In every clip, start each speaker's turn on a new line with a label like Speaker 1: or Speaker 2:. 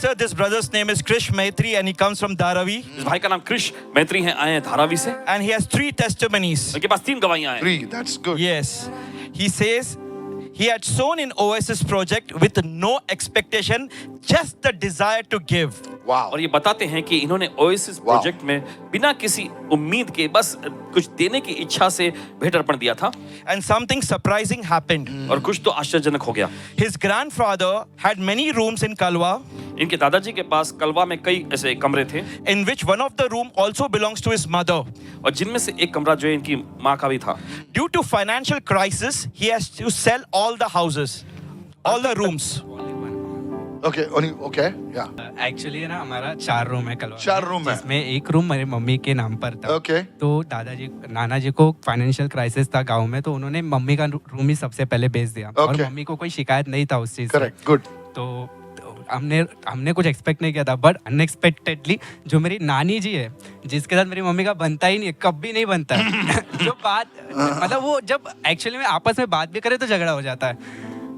Speaker 1: Pastor, this brother's name is Krish Maitri and he comes from Dharavi.
Speaker 2: इस भाई का नाम कृष मैत्री है, आए हैं धारावी से.
Speaker 1: And he has 3 testimonies.
Speaker 2: उनके पास 3 गवाहियां हैं.
Speaker 3: 3, that's good.
Speaker 1: Yes. He says he had sown in Oasis project with no expectation, just the desire to give.
Speaker 3: Wow.
Speaker 2: और ये बताते हैं कि इन्होंने ओएसिस
Speaker 3: Wow.
Speaker 2: प्रोजेक्ट में बिना किसी उम्मीद के बस कुछ देने की इच्छा से भेंट अर्पण दिया था.
Speaker 1: And something surprising happened.
Speaker 2: और कुछ तो आश्चर्यजनक हो गया.
Speaker 1: His grandfather had many rooms in Kalwa,
Speaker 2: इनके दादाजी के पास कलवा में कई ऐसे कमरे थे,
Speaker 1: in which one of the room also belongs to his mother.
Speaker 2: और जिनमें से एक कमरा जो है इनकी माँ का भी था.
Speaker 1: Due to financial crisis, he has to sell all the houses, all the rooms.
Speaker 3: Okay, yeah.
Speaker 4: Actually ना हमारा 4 रूम है कलवा.
Speaker 3: 4 रूम है.
Speaker 4: जिसमें एक रूम मेरे मम्मी के नाम पर था.
Speaker 3: Okay.
Speaker 4: तो दादाजी नाना जी को फाइनेंशियल क्राइसिस था गांव में, तो उन्होंने मम्मी का रूम ही सबसे पहले बेच दिया. और
Speaker 3: Okay.
Speaker 4: मम्मी को कोई शिकायत नहीं था उस चीज से.
Speaker 3: Correct, good.
Speaker 4: तो हमने कुछ एक्सपेक्ट नहीं किया था, बट अनएक्सपेक्टेडली जो मेरी नानी जी है, जिसके साथ मेरी मम्मी का बनता ही नहीं है, कभी नहीं बनता है. जो बात मतलब वो जब एक्चुअली में आपस में बात भी करे तो झगड़ा हो जाता है.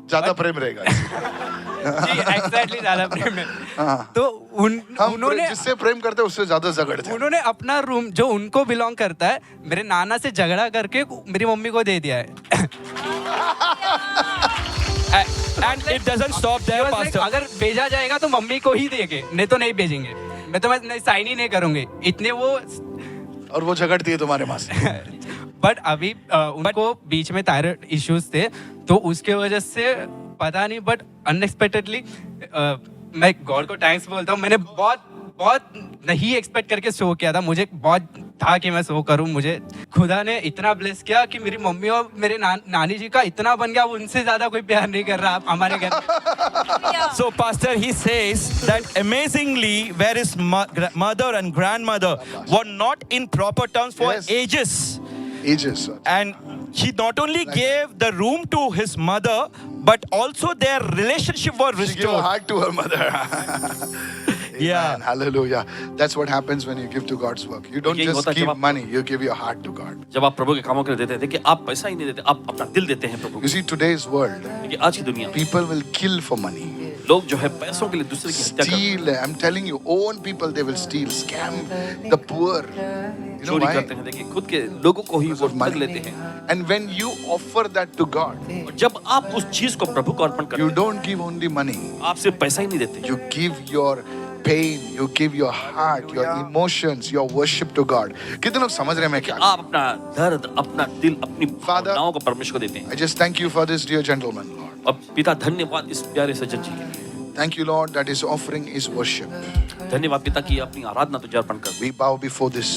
Speaker 3: ज्यादा प्रेम रहेगा.
Speaker 4: जी एग्जैक्टली, ज्यादा प्रेम है.
Speaker 3: हाँ.
Speaker 4: तो
Speaker 3: हम
Speaker 4: उन्होंने
Speaker 3: जिससे प्रेम करते हैं उससे ज्यादा झगड़ते हैं.
Speaker 4: उन्होंने अपना रूम जो उनको बिलोंग करता है मेरे नाना से झगड़ा करके मेरी मम्मी को दे दिया है.
Speaker 1: And it doesn't stop there,
Speaker 4: He was like,
Speaker 1: Pastor.
Speaker 4: अगर भेजा जाएगा तो मम्मी को ही देंगे, नहीं तो नहीं भेजेंगे. मैं साइन ही नहीं करूंगी. इतने वो
Speaker 3: और वो झगड़ती है तुम्हारे माँ से.
Speaker 4: बट अभी उनको बीच में थायराइड इश्यूज थे, तो उसके वजह से पता नहीं, बट अनएक्सपेक्टेडली मैं गॉड को थैंक्स बोलता हूँ. मैंने बहुत नहीं एक्सपेक्ट करके शो किया था. मुझे बहुत था कि मैं शो करूं. मुझे खुदा ने इतना ब्लेस किया कि मेरी मम्मी और मेरे नानी जी का इतना बन गया, उनसे ज्यादा कोई प्यार नहीं कर रहा हमारे घर.
Speaker 1: So, Pastor, he says that amazingly, where his mother and grandmother were not in proper terms for
Speaker 3: Yes.
Speaker 1: ages.
Speaker 3: Ages.
Speaker 1: And he not only gave the room to his mother, but also their relationship was
Speaker 3: She gave a
Speaker 1: restored.
Speaker 3: heart to her mother.
Speaker 1: Yeah.
Speaker 3: Amen. Hallelujah. That's what happens when you give to God's work. You don't
Speaker 2: यही
Speaker 3: just
Speaker 2: होता है जब
Speaker 3: give
Speaker 2: आप-
Speaker 3: money, you give your heart to God.
Speaker 2: जब आप प्रभु के कामों के लिए देते हैं, देखिए आप पैसा ही नहीं देते, आप अपना दिल देते हैं प्रभु
Speaker 3: You
Speaker 2: को.
Speaker 3: see, today's world,
Speaker 2: देखिए आज की दुनिया में
Speaker 3: people will kill for money.
Speaker 2: लोग जो है पैसों के लिए दूसरे की हत्या करते हैं,
Speaker 3: Steal, I'm telling you, own people they will steal, scam the poor. You know
Speaker 2: चोरी
Speaker 3: why?
Speaker 2: करते हैं. देखिए खुद के लोगों को ही
Speaker 3: Because
Speaker 2: वो
Speaker 3: of
Speaker 2: ठग
Speaker 3: money.
Speaker 2: लेते हैं.
Speaker 3: And when you offer that to God,
Speaker 2: और जब आप उस चीज को प्रभु को अर्पण करते
Speaker 3: you
Speaker 2: हैं,
Speaker 3: don't give only money.
Speaker 2: आप सिर्फ पैसा ही नहीं देते,
Speaker 3: You give your pain, you give your heart, your emotions, your worship to God. कितने लोग समझ रहे हैं मैं क्या?
Speaker 2: आप अपना दर्द, अपना दिल, अपनी
Speaker 3: Father,
Speaker 2: भावनाओं को परमेश्वर को देते हैं.
Speaker 3: I just thank you for this dear gentleman, Lord.
Speaker 2: और पिता धन्यवाद इस प्यारे सज्जन जी के लिए.
Speaker 3: Thank you, Lord, that is offering his worship.
Speaker 2: धन्यवाद पिता की अपनी आराधना तुझे अर्पण कर.
Speaker 3: We bow before this.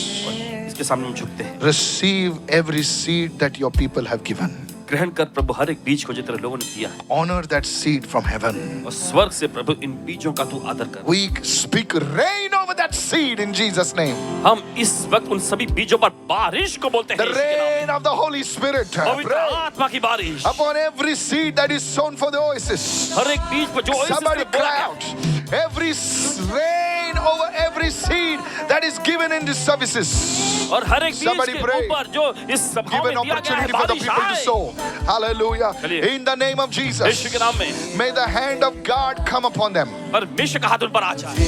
Speaker 2: इसके सामने हम झुकते हैं.
Speaker 3: Receive every seed that your people have given.
Speaker 2: ग्रहण कर प्रभु हर एक बीज को जितने लोगों ने दिया है,
Speaker 3: Honor that seed from heaven.
Speaker 2: और स्वर्ग से प्रभु इन बीजों का तू आदर कर.
Speaker 3: We speak rain over that seed in Jesus' name.
Speaker 2: हम इस वक्त उन सभी बीजों पर बारिश को बोलते हैं.
Speaker 3: The rain of the Holy Spirit.
Speaker 2: पवित्र
Speaker 3: Pray
Speaker 2: आत्मा की बारिश
Speaker 3: upon every seed that is sown for the oasis.
Speaker 2: हर एक बीज पर जो ओएसिस
Speaker 3: Somebody
Speaker 2: में बोला
Speaker 3: cry
Speaker 2: गया.
Speaker 3: out. Every rain over every seed that is given in these services.
Speaker 2: और हर एक बीज
Speaker 3: Somebody
Speaker 2: के
Speaker 3: pray.
Speaker 2: ऊपर जो इस सभा
Speaker 3: Give
Speaker 2: में
Speaker 3: an
Speaker 2: दिया गया है,
Speaker 3: opportunity for the
Speaker 2: बारिश
Speaker 3: people to
Speaker 2: आए.
Speaker 3: sow. Hallelujah.
Speaker 2: चलिए.
Speaker 3: In the name of
Speaker 2: यीशु के
Speaker 3: Jesus.
Speaker 2: नाम में
Speaker 3: May the hand of God come upon them.
Speaker 2: परमेश्वर का हाथ उन पर आ जाए.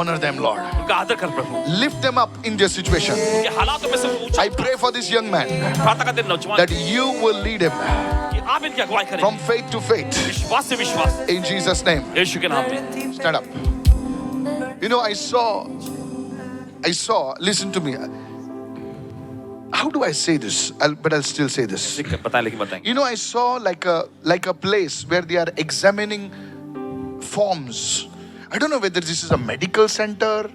Speaker 3: Honor them, Lord.
Speaker 2: उनका आदर कर प्रभु.
Speaker 3: Lift them up in their situation.
Speaker 2: उनके हालातों में से ऊंचा
Speaker 3: I pray for this young man
Speaker 2: प्रार्थना करते हैं नौजवान
Speaker 3: that you will lead him
Speaker 2: कि आप इनकी अगुवाई करें.
Speaker 3: from faith to faith.
Speaker 2: विश्वास से विश्वास.
Speaker 3: In Jesus' name.
Speaker 2: यीशु के नाम में.
Speaker 3: Stand up. You know, I saw, listen to me. How do I say this? But I'll still say this.
Speaker 2: बताएं लेकिन बताएंगे.
Speaker 3: You know, I saw like a place where they are examining forms. I don't know whether this is a medical center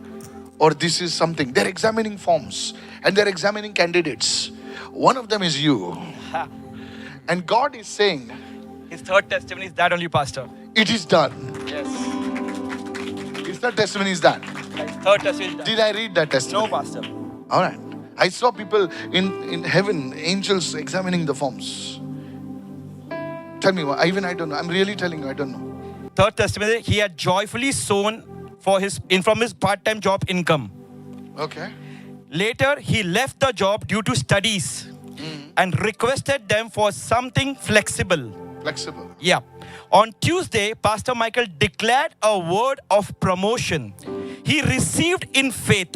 Speaker 3: or this is something. They're examining forms and they're examining candidates. One of them is you. And God is saying,
Speaker 1: His third testimony is that only, Pastor.
Speaker 3: it is done.
Speaker 1: Yes.
Speaker 3: His third testimony is that.
Speaker 1: His third testimony is that.
Speaker 3: Did I read that
Speaker 1: No,
Speaker 3: testimony?
Speaker 1: Pastor.
Speaker 3: All right. I saw people in heaven, angels examining the forms. Tell me, I don't know. I'm really telling you, I don't know.
Speaker 1: Third testimony, he had joyfully sown from his part-time job income.
Speaker 3: Okay.
Speaker 1: Later, he left the job due to studies and requested them for something flexible.
Speaker 3: Flexible.
Speaker 1: Yeah. On Tuesday, Pastor Michael declared a word of promotion. He received in faith.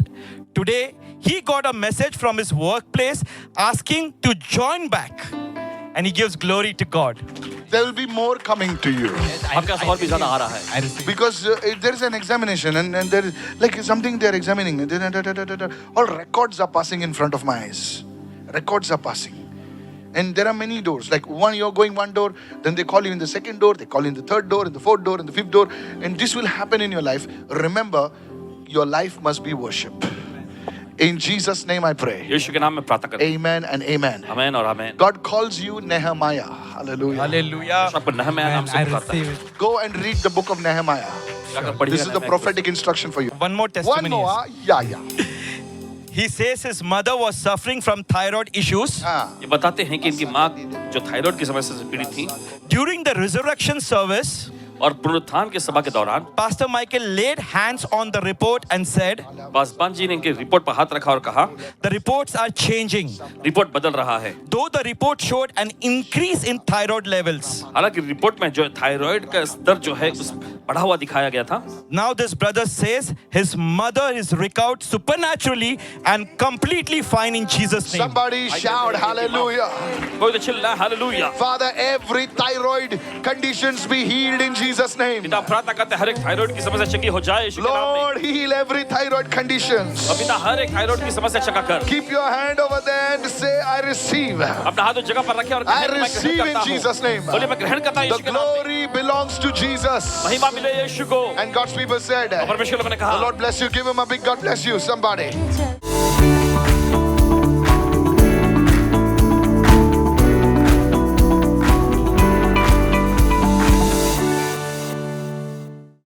Speaker 1: Today, he got a message from his workplace asking to join back. And he gives glory to God.
Speaker 3: There will be more coming to you.
Speaker 2: आपके पास और भी ज्यादा आ रहा है.
Speaker 4: I receive.
Speaker 3: Because there is an examination and there is like something they are examining. All records are passing in front of my eyes. Records are passing. And there are many doors. Like you're going one door, then they call you in the second door, they call you in the third door, in the fourth door, in the fifth door. And this will happen in your life. Remember, your life must be worship. In Jesus' name I pray.
Speaker 2: यीशु के नाम में प्रार्थना करते हैं.
Speaker 3: Amen and amen.
Speaker 2: आमीन और आमीन.
Speaker 3: God calls you Nehemiah. Hallelujah.
Speaker 1: Hallelujah.
Speaker 2: आपको नहम्याह नाम
Speaker 4: And
Speaker 2: से
Speaker 4: I
Speaker 2: पुकारता है.
Speaker 4: receive it.
Speaker 3: Go and read the book of Nehemiah.
Speaker 2: जाकर पढ़िए
Speaker 3: This is the
Speaker 2: नहम्याह को.
Speaker 3: prophetic instruction for you.
Speaker 1: One more
Speaker 3: One
Speaker 1: testimony.
Speaker 3: more. Yeah.
Speaker 1: He says his mother was suffering from thyroid issues.
Speaker 2: ये बताते हैं कि इनकी माँ जो थायराइड की समस्या से पीड़ित थी
Speaker 1: During the resurrection service,
Speaker 2: और पुनरुत्थान के सभा के दौरान
Speaker 1: Pastor Michael laid hands on the report and said,
Speaker 2: Paswan ji ने इनके रिपोर्ट पर हाथ रखा और कहा
Speaker 1: the reports are changing.
Speaker 2: Report बदल रहा है.
Speaker 1: Though the report showed an increase in thyroid levels.
Speaker 2: हालांकि रिपोर्ट में जो थायराइड का स्तर जो है उस बढ़ा हुआ दिखाया गया था.
Speaker 1: Now this brother says his mother is recovered supernaturally and completely fine in Jesus' name.
Speaker 3: Somebody shout hallelujah.
Speaker 2: कोई तो चिल्ला hallelujah.
Speaker 3: Father, every thyroid conditions be healed in Jesus' name.
Speaker 2: पिता प्रार्थना करते हैं हर एक थायराइड की समस्या चंगी हो जाए यीशु के नाम में.
Speaker 3: Lord, heal every thyroid conditions.
Speaker 2: और पिता हर एक थायराइड की समस्या चंगा कर.
Speaker 3: Keep your hand over there and say, I receive.
Speaker 2: अपना हाथ उस जगह पर रखें और
Speaker 3: I
Speaker 2: कहें, मैं
Speaker 3: receive
Speaker 2: ग्रहण
Speaker 3: in
Speaker 2: करता हूं.
Speaker 3: Jesus' name.
Speaker 2: बोलिए मैं ग्रहण करता हूं
Speaker 3: The
Speaker 2: यीशु के नाम में.
Speaker 3: glory belongs to Jesus.
Speaker 2: महिमा मिले यीशु को.
Speaker 3: And God's people said,
Speaker 2: और परमेश्वर ने
Speaker 3: the
Speaker 2: कहा
Speaker 3: Lord bless you. Give him a big God bless you. Somebody.